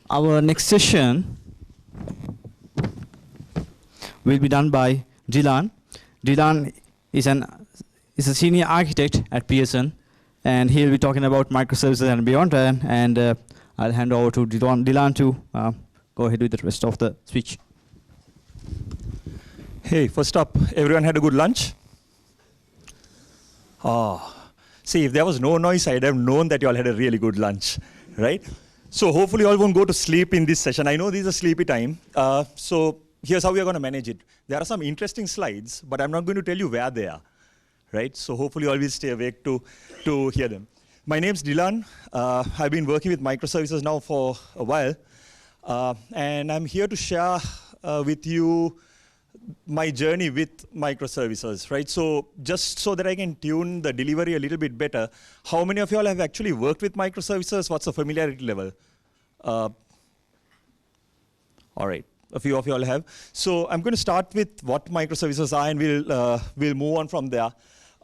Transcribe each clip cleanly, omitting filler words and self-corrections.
Our next session will be done by Dylan. Dylan is a senior architect at Pearson, and he'll be talking about microservices and beyond. And I'll hand over to Dylan to go ahead with the rest of the speech. Hey, first up, everyone had a good lunch? See, if there was no noise, I'd have known that you all had a really good lunch, right? So hopefully you all won't go to sleep in this session. I know this is a sleepy time. So here's how we are going to manage it. There are some interesting slides, but I'm not going to tell you where they are, right? So hopefully you all will stay awake to hear them. My name's Dylan. I've been working with microservices now for a while. And I'm here to share with you my journey with microservices, right? So just so that I can tune the delivery a little bit better, how many of you all have actually worked with microservices? What's the familiarity level? All right, a few of you all have. So I'm going to start with what microservices are, and we'll move on from there.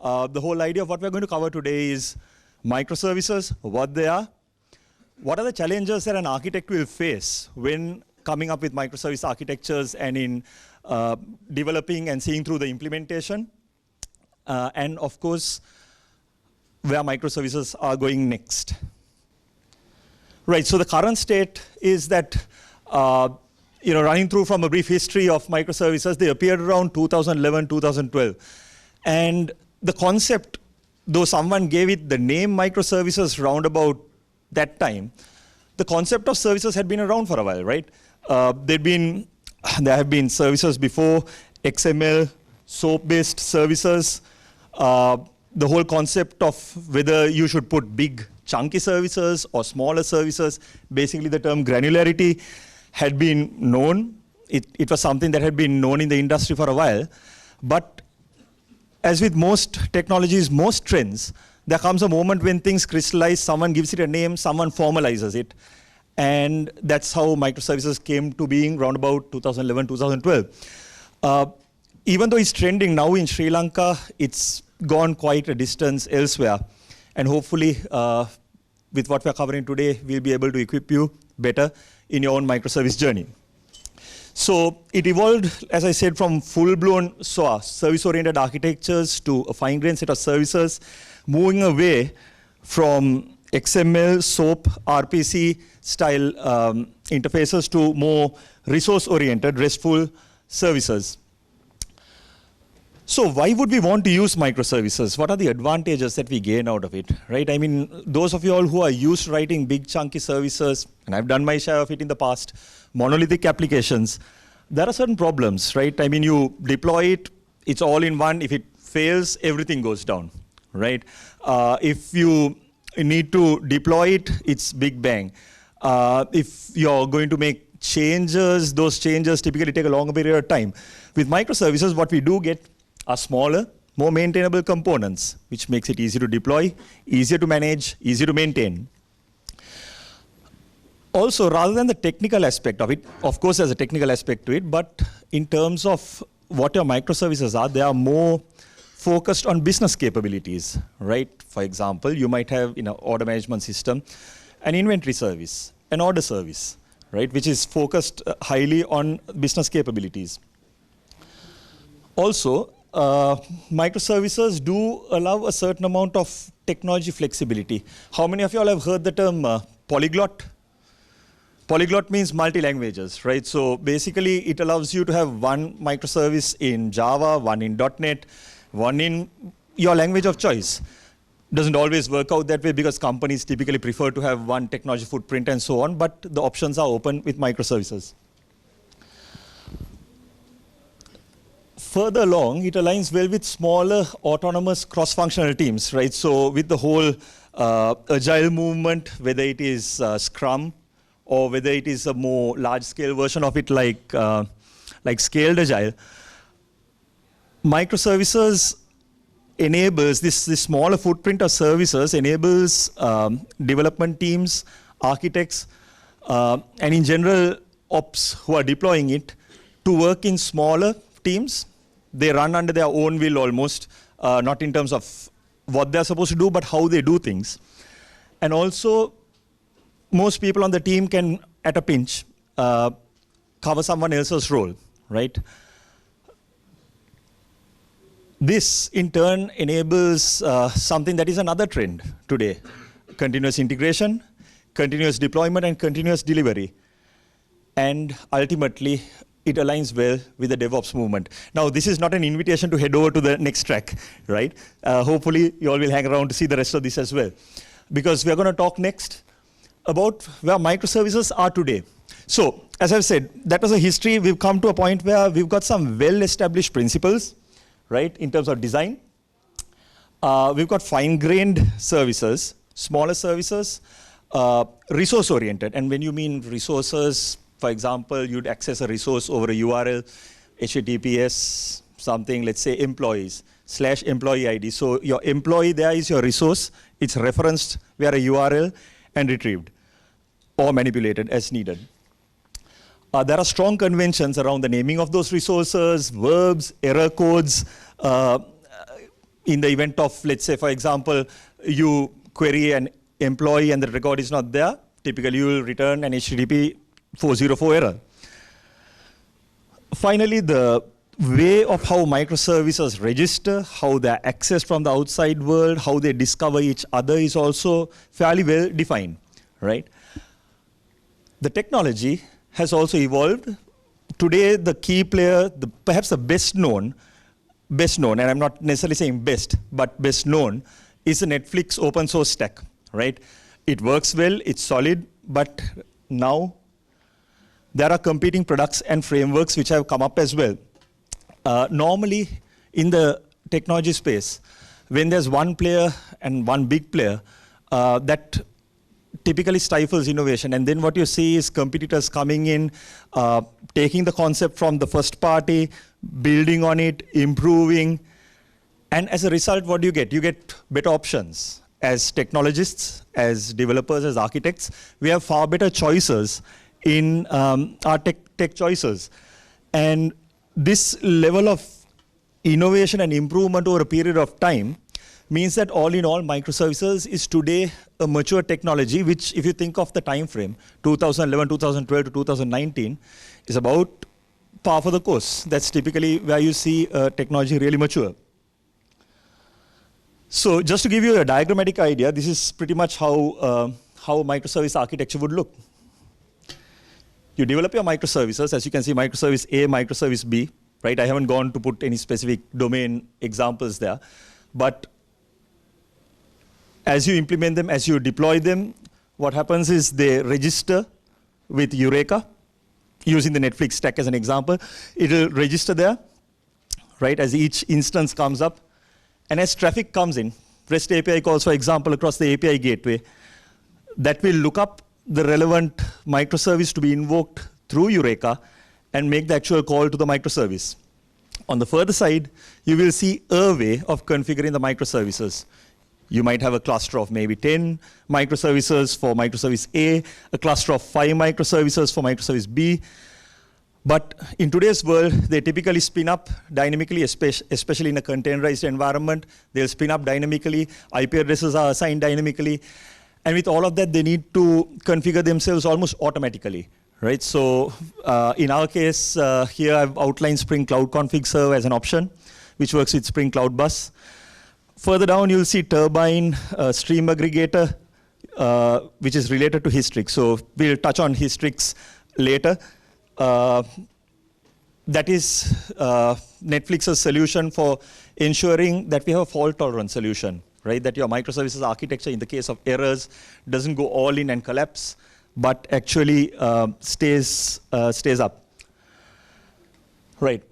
The whole idea of what we're going to cover today is microservices, what they are, what are the challenges that an architect will face when coming up with microservice architectures and in developing and seeing through the implementation, and of course, where microservices are going next. Right, so the current state is that, running through from a brief history of microservices, they appeared around 2011, 2012. And the concept, though someone gave it the name microservices round about that time, the concept of services had been around for a while, right? There have been services before, XML, SOAP-based services. The whole concept of whether you should put big, chunky services or smaller services, basically the term granularity had been known. It was something that had been known in the industry for a while. But as with most technologies, most trends, there comes a moment when things crystallize, someone gives it a name, someone formalizes it. And that's how microservices came to being around about 2011, 2012. Even though it's trending now in Sri Lanka, it's gone quite a distance elsewhere. And hopefully, with what we're covering today, we'll be able to equip you better in your own microservice journey. So it evolved, as I said, from full-blown SOA, service-oriented architectures, to a fine-grained set of services, moving away from XML, SOAP, RPC style interfaces to more resource-oriented, RESTful services. So why would we want to use microservices? What are the advantages that we gain out of it, right? I mean, those of you all who are used to writing big chunky services, and I've done my share of it in the past, monolithic applications, there are certain problems, right? I mean, you deploy it, it's all in one. If it fails, everything goes down, right? If you need to deploy it, it's big bang. If you're going to make changes, those changes typically take a longer period of time. With microservices, what we do get are smaller, more maintainable components, which makes it easy to deploy, easier to manage, easier to maintain. Also, rather than the technical aspect of it, of course there's a technical aspect to it, but in terms of what your microservices are, they are more focused on business capabilities, right? For example, you might have in an order management system an inventory service, an order service, right, which is focused highly on business capabilities. Also, microservices do allow a certain amount of technology flexibility. How many of you all have heard the term polyglot? Polyglot means multi-languages, right? So basically, it allows you to have one microservice in Java, one in .NET, one in your language of choice. Doesn't always work out that way because companies typically prefer to have one technology footprint and so on, but the options are open with microservices. Further along, it aligns well with smaller autonomous cross-functional teams, right? So with the whole agile movement, whether it is Scrum or whether it is a more large-scale version of it like Scaled Agile, microservices enables this smaller footprint of services, enables development teams, architects, and in general ops who are deploying it to work in smaller teams. They run under their own will almost, not in terms of what they're supposed to do, but how they do things. And also, most people on the team can at a pinch, cover someone else's role, right? This, in turn, enables something that is another trend today: continuous integration, continuous deployment, and continuous delivery. And ultimately, it aligns well with the DevOps movement. Now, this is not an invitation to head over to the next track, right? Hopefully, you all will hang around to see the rest of this as well, because we're going to talk next about where microservices are today. So, as I've said, that was a history. We've come to a point where we've got some well-established principles, right, in terms of design. We've got fine-grained services, smaller services, resource-oriented. And when you mean resources, for example, you'd access a resource over a URL, HTTPS, something, let's say employees, /employee ID. So your employee there is your resource. It's referenced via a URL and retrieved or manipulated as needed. There are strong conventions around the naming of those resources, verbs, error codes. In the event of, let's say, for example, you query an employee and the record is not there, typically you will return an HTTP 404 error. Finally, the way of how microservices register, how they're accessed from the outside world, how they discover each other is also fairly well defined, right? The technology has also evolved. Today, the key player, perhaps the best known, and I'm not necessarily saying best, but best known, is the Netflix open source stack, right? It works well, it's solid, but now there are competing products and frameworks which have come up as well. Normally, in the technology space, when there's one player and one big player, that typically stifles innovation. And then what you see is competitors coming in, taking the concept from the first party, building on it, improving. And as a result, what do you get? You get better options. As technologists, as developers, as architects, we have far better choices in our tech choices. And this level of innovation and improvement over a period of time means that all in all, microservices is today a mature technology, which if you think of the time frame, 2011, 2012 to 2019, is about par for the course. That's typically where you see technology really mature. So just to give you a diagrammatic idea, this is pretty much how microservice architecture would look. You develop your microservices. As you can see, microservice A, microservice B, right? I haven't gone to put any specific domain examples there. But as you implement them, as you deploy them, what happens is they register with Eureka, using the Netflix stack as an example. It'll register there, right, as each instance comes up. And as traffic comes in, REST API calls, for example, across the API gateway, that will look up the relevant microservice to be invoked through Eureka and make the actual call to the microservice. On the further side, you will see a way of configuring the microservices. You might have a cluster of maybe 10 microservices for microservice A, a cluster of 5 microservices for microservice B. But in today's world, they typically spin up dynamically, especially in a containerized environment. They'll spin up dynamically. IP addresses are assigned dynamically. And with all of that, they need to configure themselves almost automatically, right? So in our case, here I've outlined Spring Cloud Config Serve as an option, which works with Spring Cloud Bus. Further down, you'll see Turbine, Stream Aggregator, which is related to Hystrix. So we'll touch on Hystrix later. That is Netflix's solution for ensuring that we have a fault-tolerant solution, right? That your microservices architecture, in the case of errors, doesn't go all in and collapse, but actually stays up. Right.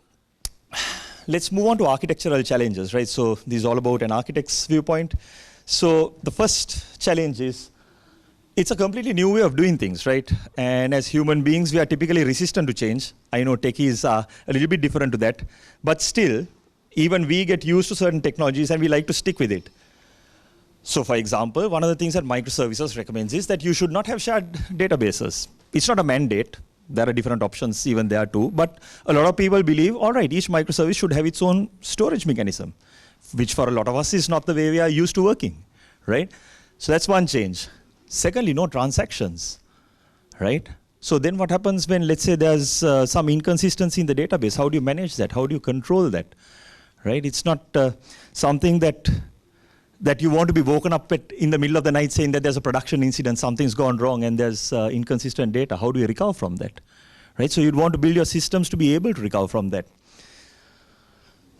Let's move on to architectural challenges, right? So this is all about an architect's viewpoint. So the first challenge is, it's a completely new way of doing things, right? And as human beings, we are typically resistant to change. I know techies are a little bit different to that. But still, even we get used to certain technologies and we like to stick with it. So for example, one of the things that microservices recommends is that you should not have shared databases. It's not a mandate. There are different options even there too. But a lot of people believe, all right, each microservice should have its own storage mechanism, which for a lot of us is not the way we are used to working, right? So that's one change. Secondly, no transactions, right? So then what happens when, let's say, there's some inconsistency in the database? How do you manage that? How do you control that? Right? It's not something that you want to be woken up in the middle of the night saying that there's a production incident, something's gone wrong, and there's inconsistent data. How do you recover from that? Right? So you'd want to build your systems to be able to recover from that.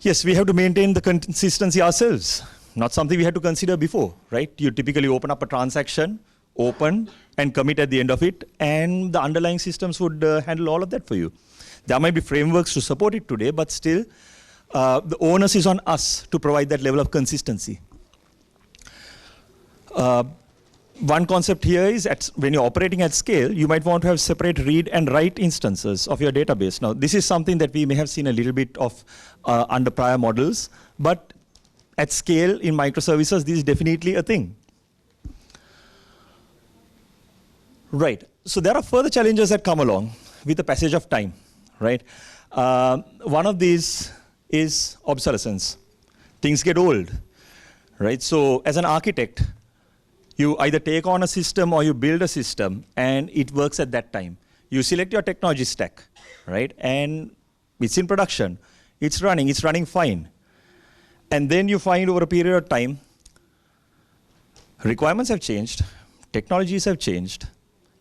Yes, we have to maintain the consistency ourselves. Not something we had to consider before, right? You typically open up a transaction, open, and commit at the end of it, and the underlying systems would handle all of that for you. There might be frameworks to support it today, but still, the onus is on us to provide that level of consistency. One concept here is when you're operating at scale, you might want to have separate read and write instances of your database. Now, this is something that we may have seen a little bit of under prior models, but at scale in microservices, this is definitely a thing. Right. So there are further challenges that come along with the passage of time, right? One of these is obsolescence. Things get old, right? So as an architect, you either take on a system or you build a system, and it works at that time. You select your technology stack, right? And it's in production. It's running fine. And then you find over a period of time, requirements have changed, technologies have changed,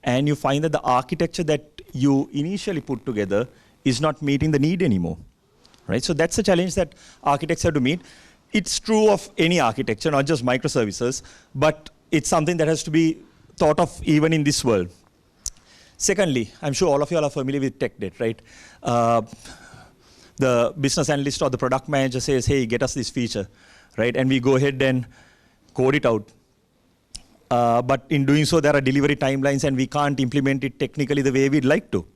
and you find that the architecture that you initially put together is not meeting the need anymore, right? So that's a challenge that architects have to meet. It's true of any architecture, not just microservices, but it's something that has to be thought of even in this world. Secondly, I'm sure all of you are familiar with tech debt, right? The business analyst or the product manager says, hey, get us this feature, right? And we go ahead and code it out. But in doing so, there are delivery timelines, and we can't implement it technically the way we'd like to,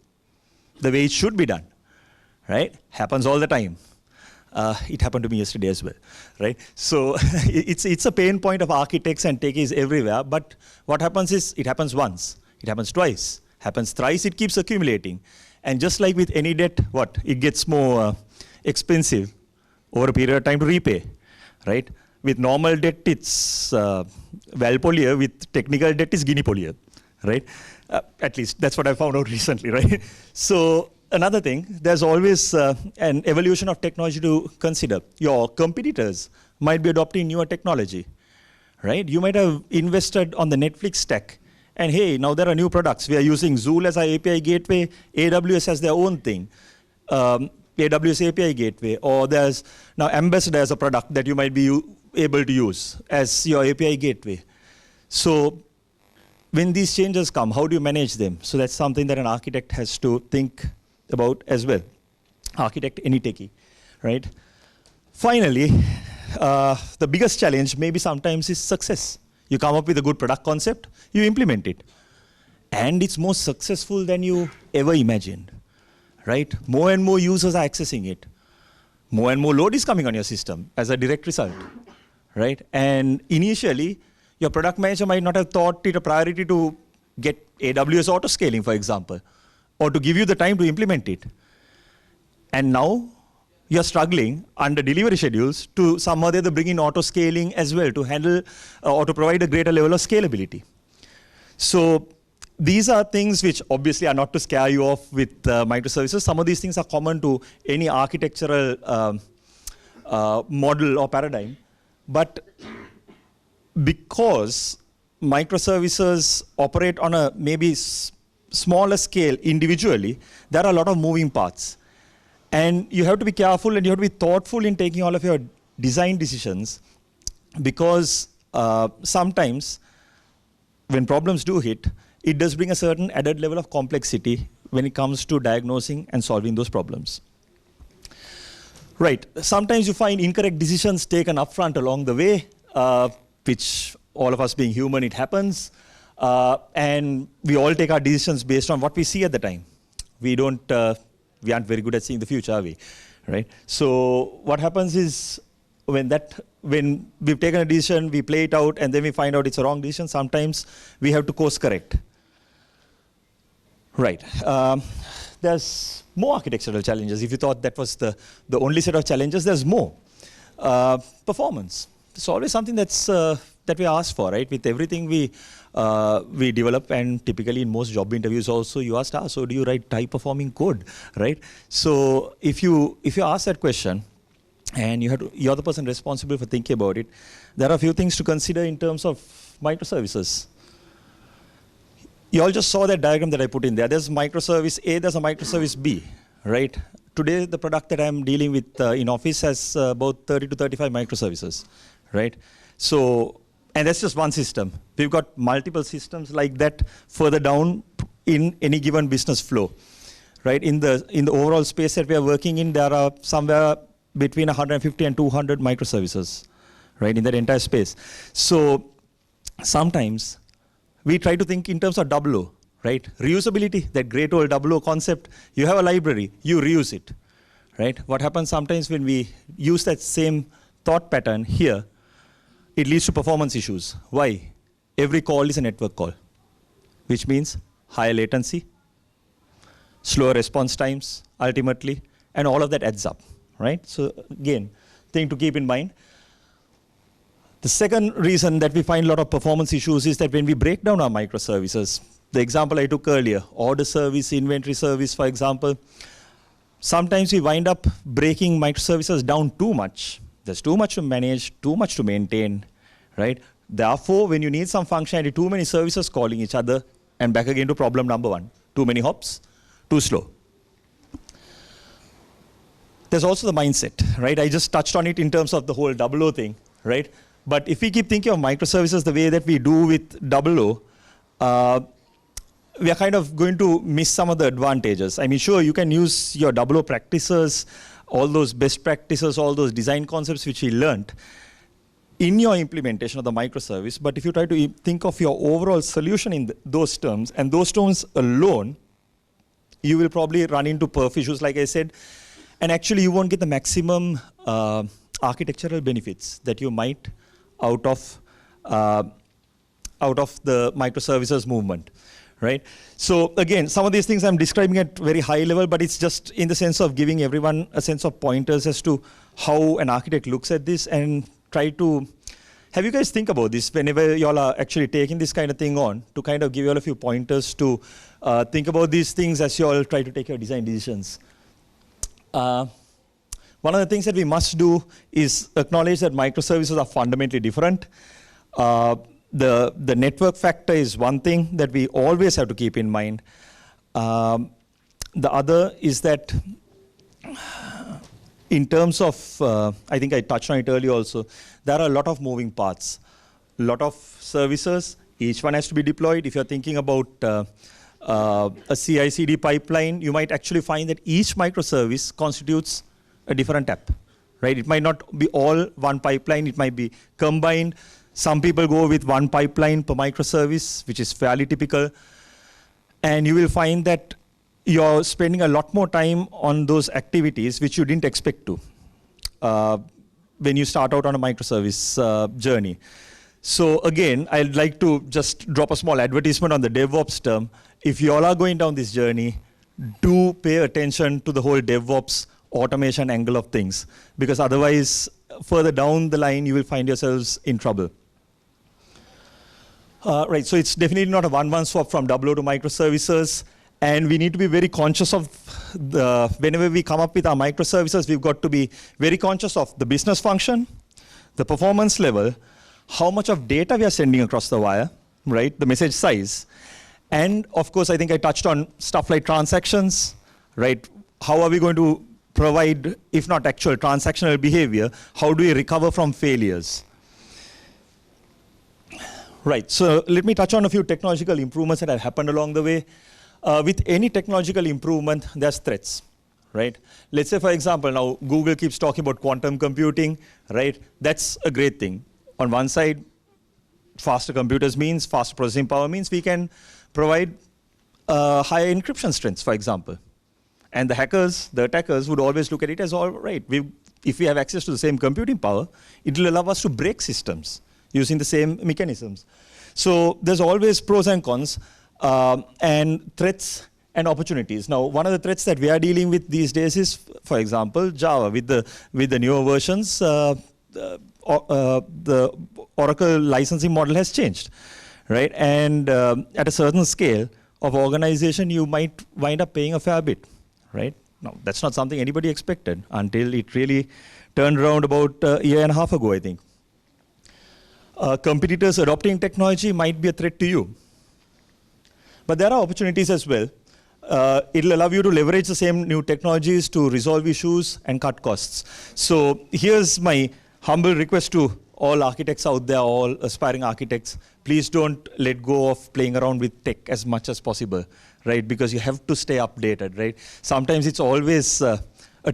the way it should be done, right? Happens all the time. It happened to me yesterday as well, right? So it's a pain point of architects and techies everywhere. But what happens is it happens once, it happens twice, happens thrice, it keeps accumulating. And just like with any debt, it gets more expensive over a period of time to repay, right? With normal debt, it's Valpolia. With technical debt, it's Guineapolia, right? At least that's what I found out recently, right? So another thing, there's always an evolution of technology to consider. Your competitors might be adopting newer technology, right? You might have invested on the Netflix stack, and hey, now there are new products. We are using Zool as our API gateway. AWS has their own thing, AWS API gateway. Or there's now Ambassador as a product that you might be able to use as your API gateway. So when these changes come, how do you manage them? So that's something that an architect has to think about as well. Architect, any techie, right? Finally, the biggest challenge maybe sometimes is success. You come up with a good product concept, you implement it. And it's more successful than you ever imagined, right? More and more users are accessing it. More and more load is coming on your system as a direct result, right? And initially, your product manager might not have thought it a priority to get AWS auto-scaling, for example, or to give you the time to implement it. And now, you're struggling under delivery schedules to somehow they bring in auto-scaling as well to handle or to provide a greater level of scalability. So these are things which obviously are not to scare you off with microservices. Some of these things are common to any architectural model or paradigm. But because microservices operate on a maybe smaller scale individually, there are a lot of moving parts. And you have to be careful and you have to be thoughtful in taking all of your design decisions, because sometimes when problems do hit, it does bring a certain added level of complexity when it comes to diagnosing and solving those problems. Right. Sometimes you find incorrect decisions taken upfront along the way, which all of us being human, it happens. And we all take our decisions based on what we see at the time. We aren't very good at seeing the future, are we? Right? So what happens is when we've taken a decision, we play it out, and then we find out it's a wrong decision, sometimes we have to course correct. Right. There's more architectural challenges. If you thought that was the only set of challenges, there's more. Performance. It's always something that's that we ask for, right? With everything we develop, and typically in most job interviews also, you asked, so do you write high-performing code, right? So if you ask that question, and you're the person responsible for thinking about it, there are a few things to consider in terms of microservices. You all just saw that diagram that I put in there. There's microservice A, there's a microservice B, right? Today, the product that I'm dealing with in office has about 30 to 35 microservices, right? So, and that's just one system. We've got multiple systems like that further down in any given business flow, right? In the overall space that we are working in, there are somewhere between 150 and 200 microservices, right, in that entire space. So sometimes we try to think in terms of O, right? Reusability, that great old O concept. You have a library, you reuse it, right? What happens sometimes when we use that same thought pattern here, it leads to performance issues. Why? Every call is a network call, which means higher latency, slower response times, ultimately, and all of that adds up, right? So again, thing to keep in mind. The second reason that we find a lot of performance issues is that when we break down our microservices, the example I took earlier, order service, inventory service, for example, sometimes we wind up breaking microservices down too much. There's too much to manage, too much to maintain, right? Therefore, when you need some functionality, too many services calling each other, and back again to problem number one, too many hops, too slow. There's also the mindset, right? I just touched on it in terms of the whole O thing, right? But if we keep thinking of microservices the way that we do with O, we are kind of going to miss some of the advantages. I mean, sure, you can use your O practices, all those best practices, all those design concepts which we learned in your implementation of the microservice. But if you try to think of your overall solution in those terms, and those terms alone, you will probably run into perf issues, like I said. And actually, you won't get the maximum architectural benefits that you might out of the microservices movement, right? So again, some of these things I'm describing at very high level, but it's just in the sense of giving everyone a sense of pointers as to how an architect looks at this, and try to have you guys think about this whenever y'all are actually taking this kind of thing on, to kind of give you all a few pointers to think about these things as you all try to take your design decisions. One of the things that we must do is acknowledge that microservices are fundamentally different. The network factor is one thing that we always have to keep in mind. The other is that in terms of, I think I touched on it earlier also, there are a lot of moving parts. A lot of services, each one has to be deployed. If you're thinking about a CI/CD pipeline, you might actually find that each microservice constitutes a different app, right? It might not be all one pipeline, it might be combined. Some people go with one pipeline per microservice, which is fairly typical. And you will find that you're spending a lot more time on those activities which you didn't expect to when you start out on a microservice journey. So again, I'd like to just drop a small advertisement on the DevOps term. If you all are going down this journey, do pay attention to the whole DevOps automation angle of things, because otherwise, further down the line, you will find yourselves in trouble. Right, so it's definitely not a one-one swap from O to microservices, and we need to be very conscious of whenever we come up with our microservices, we've got to be very conscious of the business function, the performance level, how much of data we are sending across the wire, right, the message size, and of course, I think I touched on stuff like transactions, right? How are we going to provide, if not actual transactional behavior, how do we recover from failures? Right, so let me touch on a few technological improvements that have happened along the way. With any technological improvement, there's threats, right? Let's say, for example, now Google keeps talking about quantum computing, right? That's a great thing. On one side, faster computers means, faster processing power means we can provide higher encryption strengths, for example. And the hackers, the attackers would always look at it as, all right, if we have access to the same computing power, it will allow us to break systems using the same mechanisms. So there's always pros and cons, and threats and opportunities. Now, one of the threats that we are dealing with these days is, for example, Java. With the newer versions, the Oracle licensing model has changed, right? And at a certain scale of organization, you might wind up paying a fair bit, right? Now, that's not something anybody expected until it really turned around about a year and a half ago, I think. Competitors adopting technology might be a threat to you. But there are opportunities as well. It'll allow you to leverage the same new technologies to resolve issues and cut costs. So here's my humble request to all architects out there, all aspiring architects. Please don't let go of playing around with tech as much as possible, right? Because you have to stay updated, right? Sometimes it's always a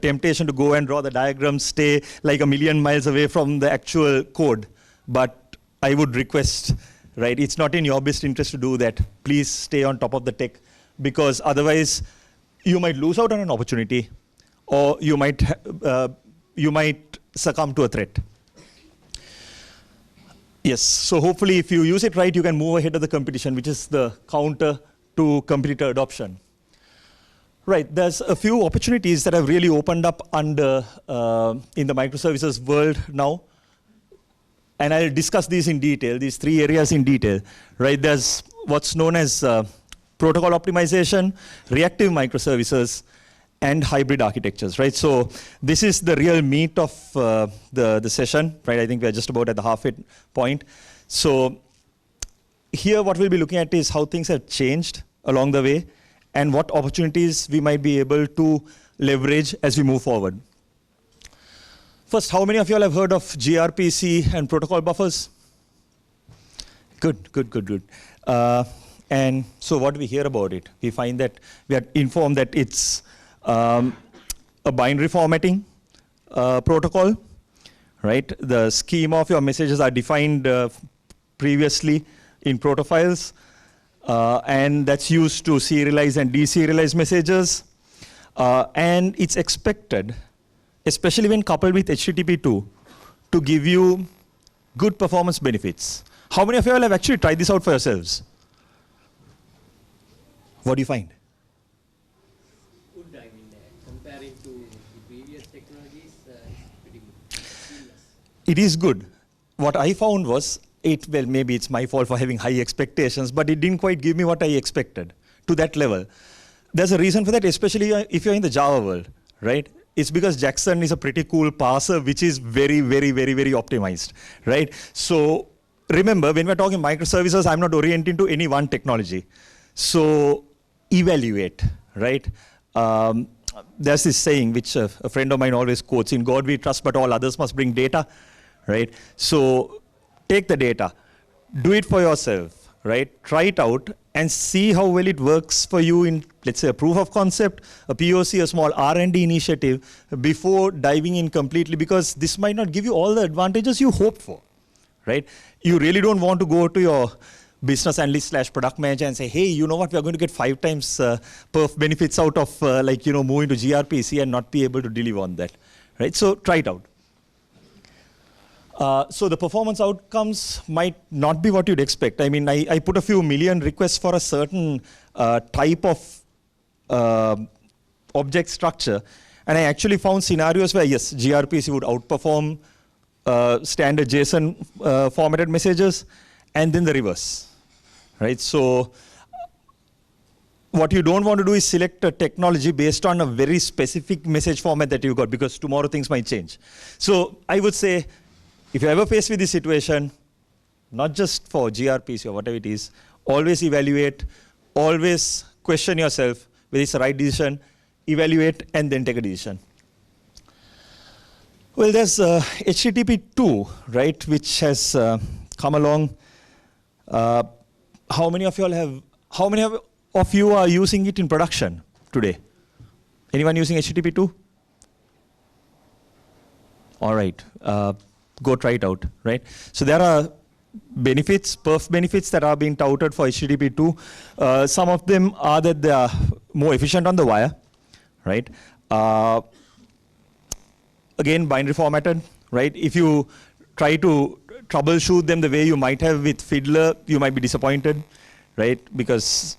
temptation to go and draw the diagrams, stay like a million miles away from the actual code. But I would request, right, it's not in your best interest to do that. Please stay on top of the tech, because otherwise you might lose out on an opportunity, or you might succumb to a threat. Yes, so hopefully if you use it right, you can move ahead of the competition, which is the counter to competitor adoption. Right, there's a few opportunities that have really opened up under in the microservices world now. And I'll discuss these in detail, these three areas in detail. Right, there's what's known as protocol optimization, reactive microservices, and hybrid architectures, right? So this is the real meat of the session, right? I think we're just about at the halfway point. So here what we'll be looking at is how things have changed along the way and what opportunities we might be able to leverage as we move forward. First, how many of you all have heard of gRPC and protocol buffers? Good, good, good, good. And so what do we hear about it? We find that we are informed that it's a binary formatting protocol, right? The schema of your messages are defined previously in protofiles, and that's used to serialize and deserialize messages. And it's expected, especially when coupled with HTTP2, to give you good performance benefits. How many of you all have actually tried this out for yourselves? What do you find? Good, I mean, comparing to the previous technologies, it's pretty good. Seamless. It is good. What I found was, well, maybe it's my fault for having high expectations, but it didn't quite give me what I expected to that level. There's a reason for that, especially if you're in the Java world, right? It's because Jackson is a pretty cool parser, which is very, very, very, very optimized, right? So remember, when we're talking microservices, I'm not orienting to any one technology. So evaluate, right? There's this saying, which a friend of mine always quotes, in God we trust, but all others must bring data, right? So take the data, do it for yourself, right? Try it out and see how well it works for you in, let's say, a proof of concept, a POC, a small R&D initiative, before diving in completely, because this might not give you all the advantages you hoped for, right? You really don't want to go to your business analyst / product manager and say, hey, you know what, we're going to get 5 times perf benefits out of moving to gRPC and not be able to deliver on that, right? So try it out. So the performance outcomes might not be what you'd expect. I mean, I put a few million requests for a certain type of object structure, and I actually found scenarios where, yes, gRPC would outperform standard JSON formatted messages, and then the reverse. Right, so what you don't want to do is select a technology based on a very specific message format that you got, because tomorrow things might change. So I would say, if you're ever faced with this situation, not just for gRPC or whatever it is, always evaluate, always question yourself whether it's the right decision, evaluate, and then take a decision. Well, there's HTTP2, right, which has come along. How many of you are using it in production today? Anyone using HTTP2? All right, go try it out, right? So there are benefits, perf benefits that are being touted for HTTP2. Some of them are that they are more efficient on the wire, right? Again, binary formatted, right? If you try to troubleshoot them the way you might have with Fiddler, you might be disappointed, right? Because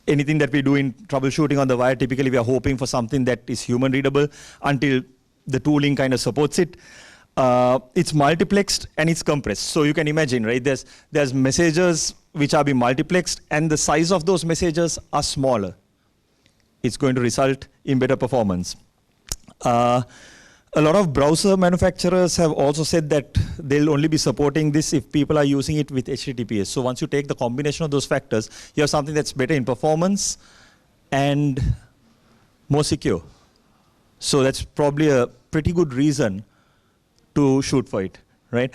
anything that we do in troubleshooting on the wire, typically we are hoping for something that is human readable until the tooling kind of supports it. it's multiplexed and it's compressed. So you can imagine, right? There's messages which are being multiplexed, and the size of those messages are smaller. It's going to result in better performance. A lot of browser manufacturers have also said that they'll only be supporting this if people are using it with HTTPS. So once you take the combination of those factors, you have something that's better in performance and more secure. So that's probably a pretty good reason to shoot for it, right?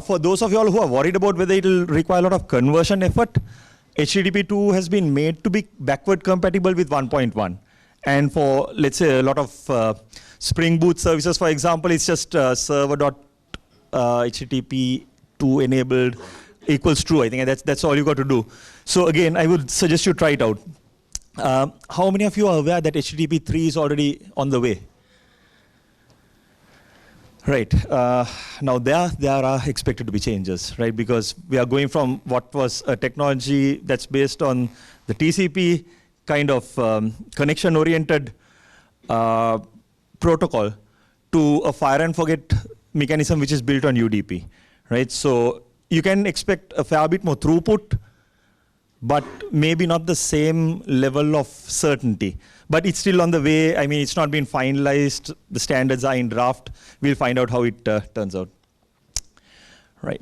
For those of you all who are worried about whether it will require a lot of conversion effort, HTTP 2 has been made to be backward compatible with 1.1. And for, let's say, a lot of Spring Boot services, for example, it's just server.http 2 enabled equals true. I think that's all you got to do. So again, I would suggest you try it out. How many of you are aware that HTTP 3 is already on the way? Right. Now there are expected to be changes, right? Because we are going from what was a technology that's based on the TCP kind of connection-oriented protocol to a fire and forget mechanism which is built on UDP, right? So you can expect a fair bit more throughput, but maybe not the same level of certainty. But it's still on the way. I mean, it's not been finalized. The standards are in draft. We'll find out how it turns out. Right.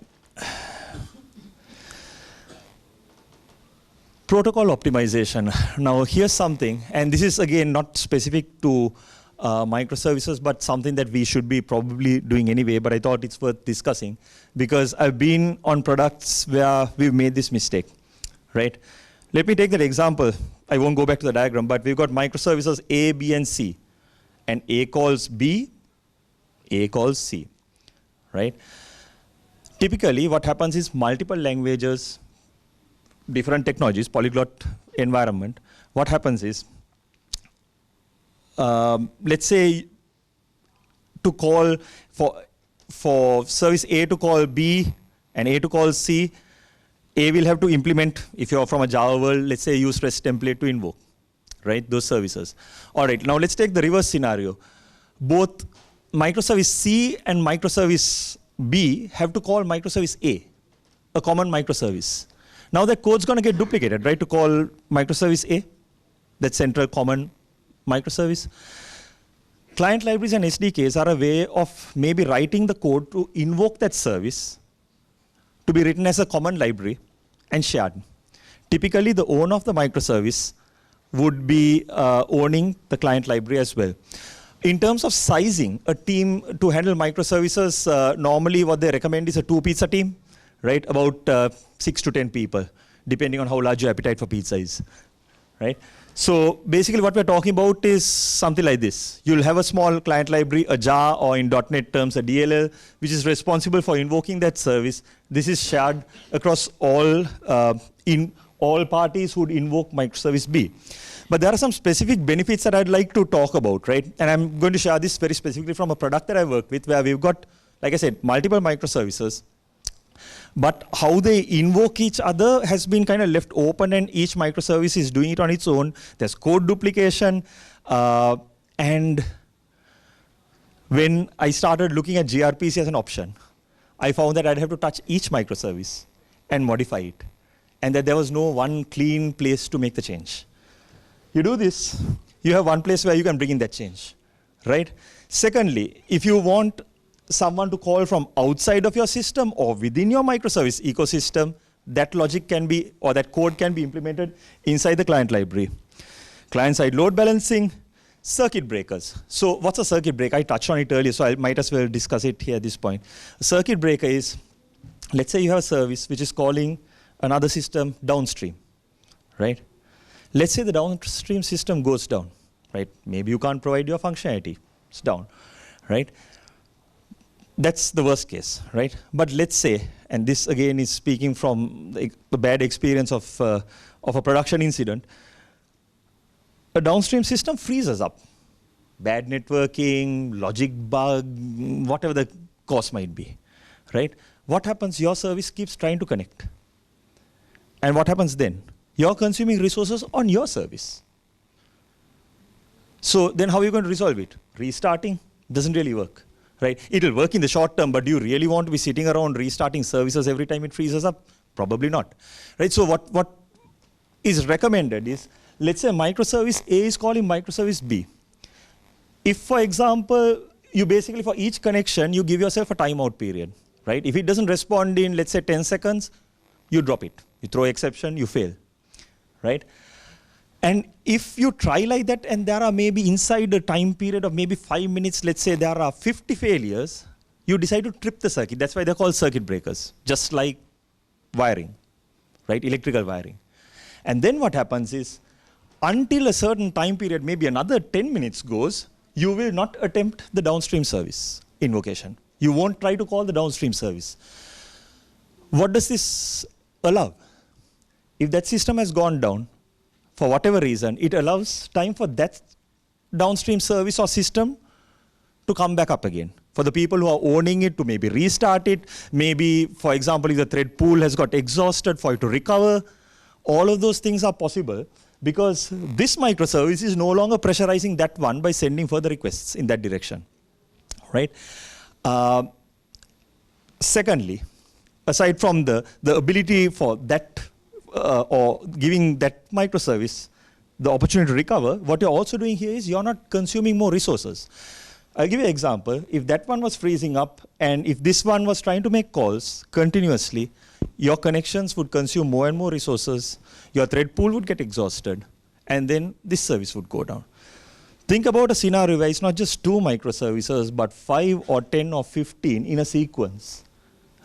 Protocol optimization. Now, here's something, and this is, again, not specific to microservices, but something that we should be probably doing anyway, but I thought it's worth discussing, because I've been on products where we've made this mistake, right? Let me take that example. I won't go back to the diagram, but we've got microservices A, B, and C. And A calls B, A calls C, right? Typically, what happens is multiple languages, different technologies, polyglot environment. What happens is, let's say, to call for service A to call B and A to call C, A will have to implement, if you're from a Java world, let's say use REST template to invoke, right, those services. All right, now let's take the reverse scenario. Both microservice C and microservice B have to call microservice A, a common microservice. Now that code's going to get duplicated, right, to call microservice A, that central common microservice. Client libraries and SDKs are a way of maybe writing the code to invoke that service to be written as a common library and shared. Typically, the owner of the microservice would be owning the client library as well. In terms of sizing, a team to handle microservices, normally what they recommend is a 2-pizza team, right? About 6 to 10 people, depending on how large your appetite for pizza is, right? So basically what we're talking about is something like this. You'll have a small client library, a jar, or in .NET terms, a DLL, which is responsible for invoking that service. This is shared across all, in all parties who would invoke microservice B. But there are some specific benefits that I'd like to talk about, right? And I'm going to share this very specifically from a product that I work with, where we've got, like I said, multiple microservices. But how they invoke each other has been kind of left open, and each microservice is doing it on its own. There's code duplication. And when I started looking at gRPC as an option, I found that I'd have to touch each microservice and modify it, and that there was no one clean place to make the change. You do this, you have one place where you can bring in that change, right? Secondly, if you want someone to call from outside of your system or within your microservice ecosystem, that logic can be, or that code can be implemented inside the client library. Client-side load balancing, circuit breakers. So what's a circuit breaker? I touched on it earlier, so I might as well discuss it here at this point. A circuit breaker is, let's say you have a service which is calling another system downstream, right? Let's say the downstream system goes down, right? Maybe you can't provide your functionality, it's down, right? That's the worst case, right? But let's say, and this again is speaking from the bad experience of a production incident, a downstream system freezes up. Bad networking, logic bug, whatever the cause might be, right? What happens? Your service keeps trying to connect. And what happens then? You're consuming resources on your service. So then how are you going to resolve it? Restarting doesn't really work, right? It'll work in the short term, but do you really want to be sitting around restarting services every time it freezes up? Probably not, right? So what is recommended is, let's say microservice A is calling microservice B. If, for example, you basically, for each connection, you give yourself a timeout period, right? If it doesn't respond in, let's say, 10 seconds, you drop it. You throw exception, you fail, right? And if you try like that, and there are maybe inside a time period of maybe 5 minutes, let's say there are 50 failures, you decide to trip the circuit. That's why they're called circuit breakers, just like wiring, right? Electrical wiring. And then what happens is, until a certain time period, maybe another 10 minutes goes, you will not attempt the downstream service invocation. You won't try to call the downstream service. What does this allow? If that system has gone down, for whatever reason, it allows time for that downstream service or system to come back up again. For the people who are owning it to maybe restart it, maybe, for example, if the thread pool has got exhausted, for it to recover, all of those things are possible because this microservice is no longer pressurizing that one by sending further requests in that direction, right? Secondly, aside from the ability for that or giving that microservice the opportunity to recover, what you're also doing here is you're not consuming more resources. I'll give you an example. If that one was freezing up and if this one was trying to make calls continuously, your connections would consume more and more resources, your thread pool would get exhausted, and then this service would go down. Think about a scenario where it's not just 2 microservices, but 5 or 10 or 15 in a sequence,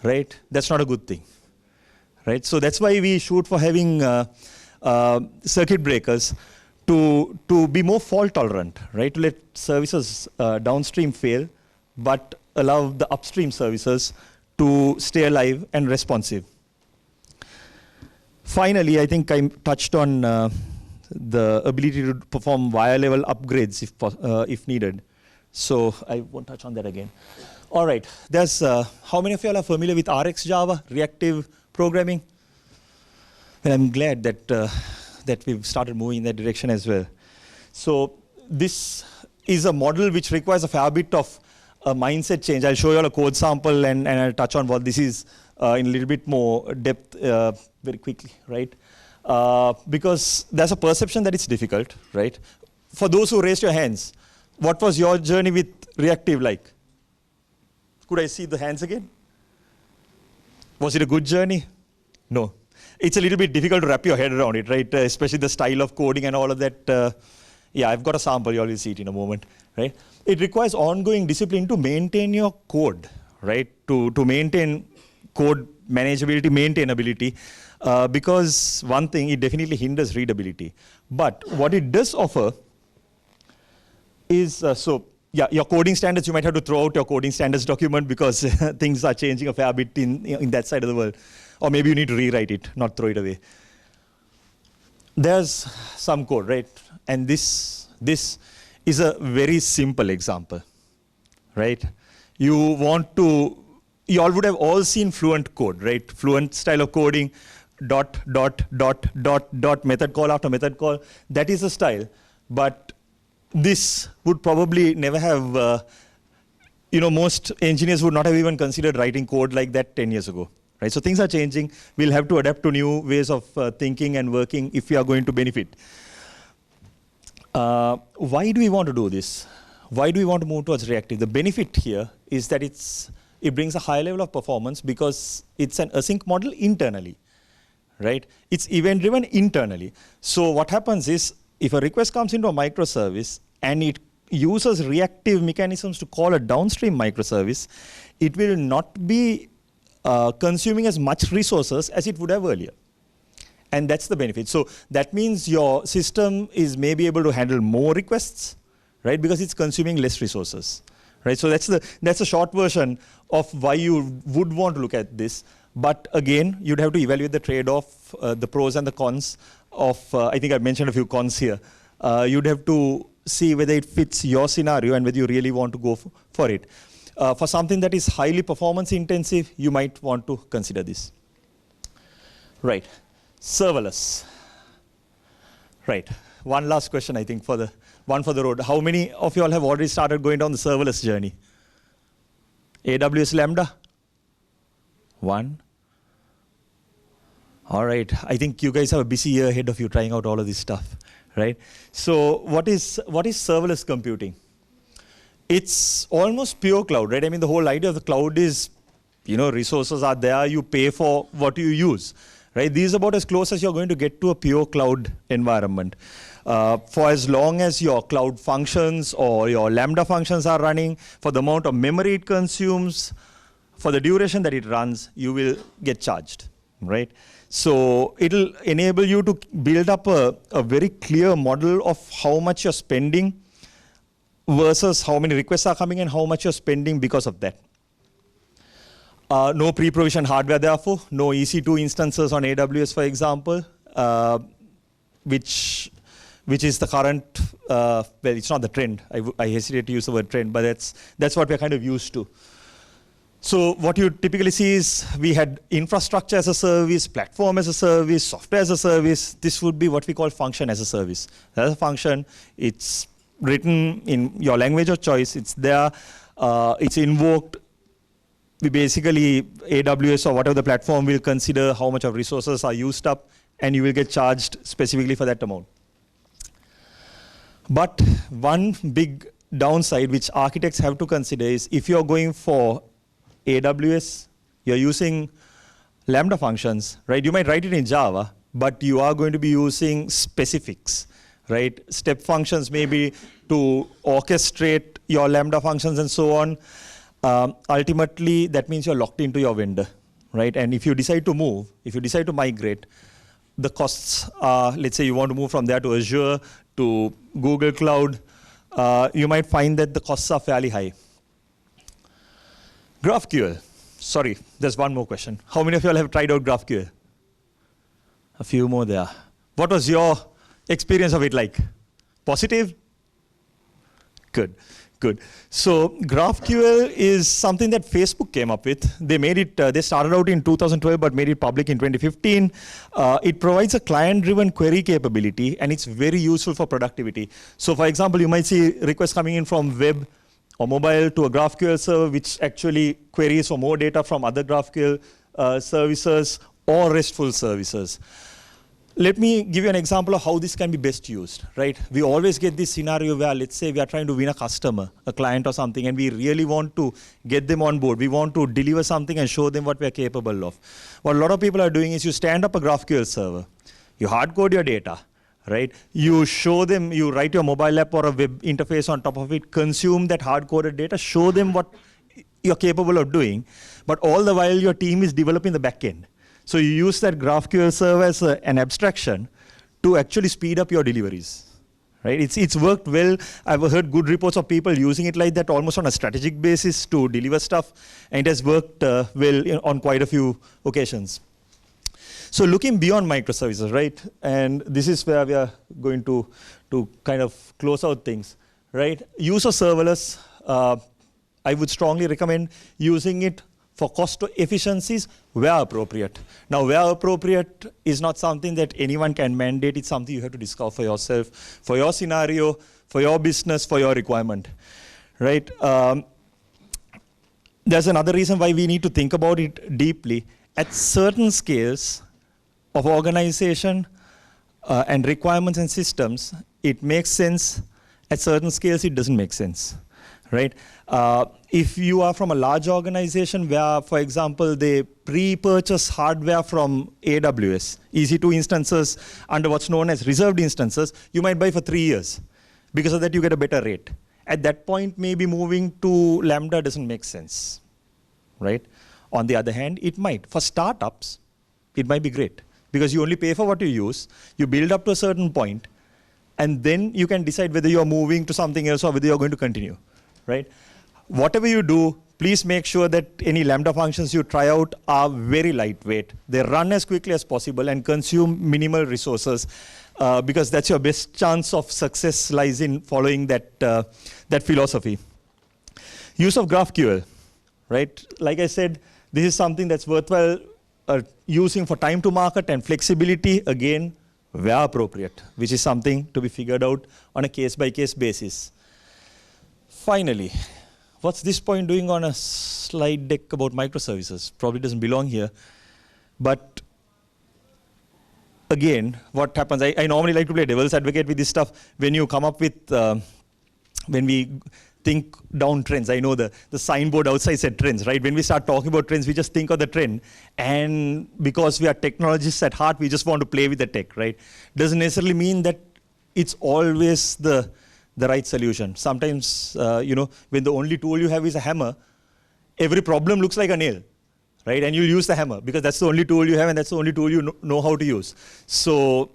right? That's not a good thing, right? So that's why we shoot for having circuit breakers to be more fault tolerant, right? To let services downstream fail, but allow the upstream services to stay alive and responsive. Finally, I think I touched on the ability to perform wire level upgrades if needed. So I won't touch on that again. All right, there's, how many of you all are familiar with RxJava, reactive programming? Well, I'm glad that, that we've started moving in that direction as well. So this is a model which requires a fair bit of a mindset change. I'll show you all a code sample and I'll touch on what this is in a little bit more depth very quickly, right? Because there's a perception that it's difficult, right? For those who raised your hands, what was your journey with reactive like? Could I see the hands again? Was it a good journey? No. It's a little bit difficult to wrap your head around it, right? Especially the style of coding and all of that. Yeah, I've got a sample, you all will see it in a moment, right? It requires ongoing discipline to maintain your code, right? To maintain code manageability, maintainability, because one thing, it definitely hinders readability. But what it does offer is, so yeah, your coding standards, you might have to throw out your coding standards document because things are changing a fair bit in that side of the world. Or maybe you need to rewrite it, not throw it away. There's some code, right? And this is a very simple example, right? You want to, you all would have all seen Fluent code, right? Fluent style of coding, dot, method call after method call. That is a style. But this would probably never have, most engineers would not have even considered writing code like that 10 years ago. Right? So things are changing. We'll have to adapt to new ways of thinking and working if we are going to benefit. Why do we want to do this? Why do we want to move towards reactive? The benefit here is that it brings a high level of performance because it's an async model internally, right? It's event-driven internally. So what happens is, if a request comes into a microservice and it uses reactive mechanisms to call a downstream microservice, it will not be consuming as much resources as it would have earlier. And that's the benefit. So that means your system is maybe able to handle more requests, right? Because it's consuming less resources, right? So that's the short version of why you would want to look at this. But again, you'd have to evaluate the trade-off, the pros and the cons of, I think I mentioned a few cons here. You'd have to see whether it fits your scenario and whether you really want to go for it. For something that is highly performance intensive, you might want to consider this. Right, serverless. Right, one last question I think for the road. How many of you all have already started going down the serverless journey? AWS Lambda? 1. All right, I think you guys have a busy year ahead of you trying out all of this stuff, right? So what is serverless computing? It's almost pure cloud, right? I mean, the whole idea of the cloud is, resources are there, you pay for what you use, right? This is about as close as you're going to get to a pure cloud environment. For as long as your cloud functions or your Lambda functions are running, for the amount of memory it consumes, for the duration that it runs, you will get charged, right? So it'll enable you to build up a very clear model of how much you're spending versus how many requests are coming and how much you're spending because of that. No pre-provisioned hardware, therefore. No EC2 instances on AWS, for example, which is the current, well, it's not the trend. I hesitate to use the word trend, but that's what we're kind of used to. So what you typically see is we had infrastructure as a service, platform as a service, software as a service. This would be what we call function as a service. As a function, it's written in your language of choice. It's there. It's invoked. We basically, AWS or whatever the platform will consider how much of resources are used up, and you will get charged specifically for that amount. But one big downside which architects have to consider is if you're going for AWS, you're using Lambda functions, right? You might write it in Java, but you are going to be using specifics, right? Step functions maybe to orchestrate your Lambda functions and so on. Ultimately, that means you're locked into your vendor, right? And if you decide to move, if you decide to migrate, the costs are, let's say you want to move from there to Azure, to Google Cloud, you might find that the costs are fairly high. GraphQL. Sorry, there's one more question. How many of you all have tried out GraphQL? A few more there. What was your experience of it like? Positive? Good, good. So GraphQL is something that Facebook came up with. They made it, they started out in 2012, but made it public in 2015. It provides a client-driven query capability, and it's very useful for productivity. So for example, you might see requests coming in from web or mobile to a GraphQL server, which actually queries for more data from other GraphQL services or RESTful services. Let me give you an example of how this can be best used, right? We always get this scenario where, let's say we are trying to win a customer, a client or something, and we really want to get them on board. We want to deliver something and show them what we are capable of. What a lot of people are doing is you stand up a GraphQL server, you hard code your data, right? You show them, you write your mobile app or a web interface on top of it, consume that hard-coded data, show them what you're capable of doing, but all the while your team is developing the backend. So you use that GraphQL server as an abstraction to actually speed up your deliveries, right? It's worked well. I've heard good reports of people using it like that, almost on a strategic basis to deliver stuff, and it has worked well on quite a few occasions. So looking beyond microservices, right? And this is where we are going to kind of close out things, right? Use of serverless, I would strongly recommend using it for cost efficiencies where appropriate. Now, where appropriate is not something that anyone can mandate. It's something you have to discover for yourself, for your scenario, for your business, for your requirement, right? There's another reason why we need to think about it deeply. At certain scales of organization and requirements and systems, it makes sense. At certain scales, it doesn't make sense, right? If you are from a large organization where, for example, they pre-purchase hardware from AWS, EC2 instances under what's known as reserved instances, you might buy for 3 years. Because of that, you get a better rate. At that point, maybe moving to Lambda doesn't make sense, right? On the other hand, it might. For startups, it might be great, because you only pay for what you use, you build up to a certain point, and then you can decide whether you're moving to something else or whether you're going to continue, right? Whatever you do, please make sure that any Lambda functions you try out are very lightweight. They run as quickly as possible and consume minimal resources, because that's your best chance of success lies in following that, that philosophy. Use of GraphQL, right? Like I said, this is something that's worthwhile using for time to market and flexibility, again, where appropriate, which is something to be figured out on a case-by-case basis. Finally, what's this point doing on a slide deck about microservices? Probably doesn't belong here. But again, what happens, I normally like to play devil's advocate with this stuff. When you come up with, when we think down trends, I know the signboard outside said trends, right? When we start talking about trends, we just think of the trend. And because we are technologists at heart, we just want to play with the tech, right? Doesn't necessarily mean that it's always the right solution. Sometimes, when the only tool you have is a hammer, every problem looks like a nail, right? And you use the hammer because that's the only tool you have and that's the only tool you know how to use. So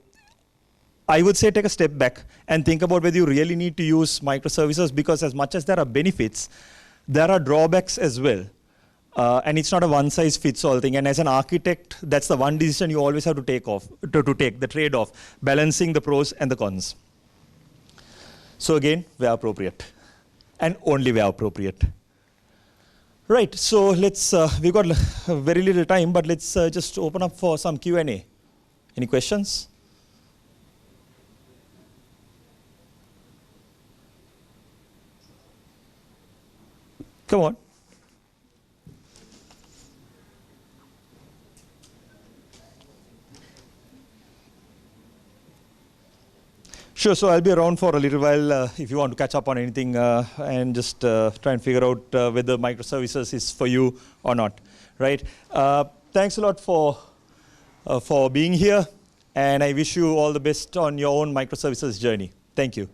I would say take a step back and think about whether you really need to use microservices, because as much as there are benefits, there are drawbacks as well. And it's not a one-size-fits-all thing. And as an architect, that's the one decision you always have to take, the trade-off, balancing the pros and the cons. So again, where appropriate, and only where appropriate. Right, so let's, we've got very little time, but let's just open up for some Q&A. Any questions? Come on. Sure, so I'll be around for a little while if you want to catch up on anything and just try and figure out whether microservices is for you or not, right? Thanks a lot for being here, and I wish you all the best on your own microservices journey. Thank you.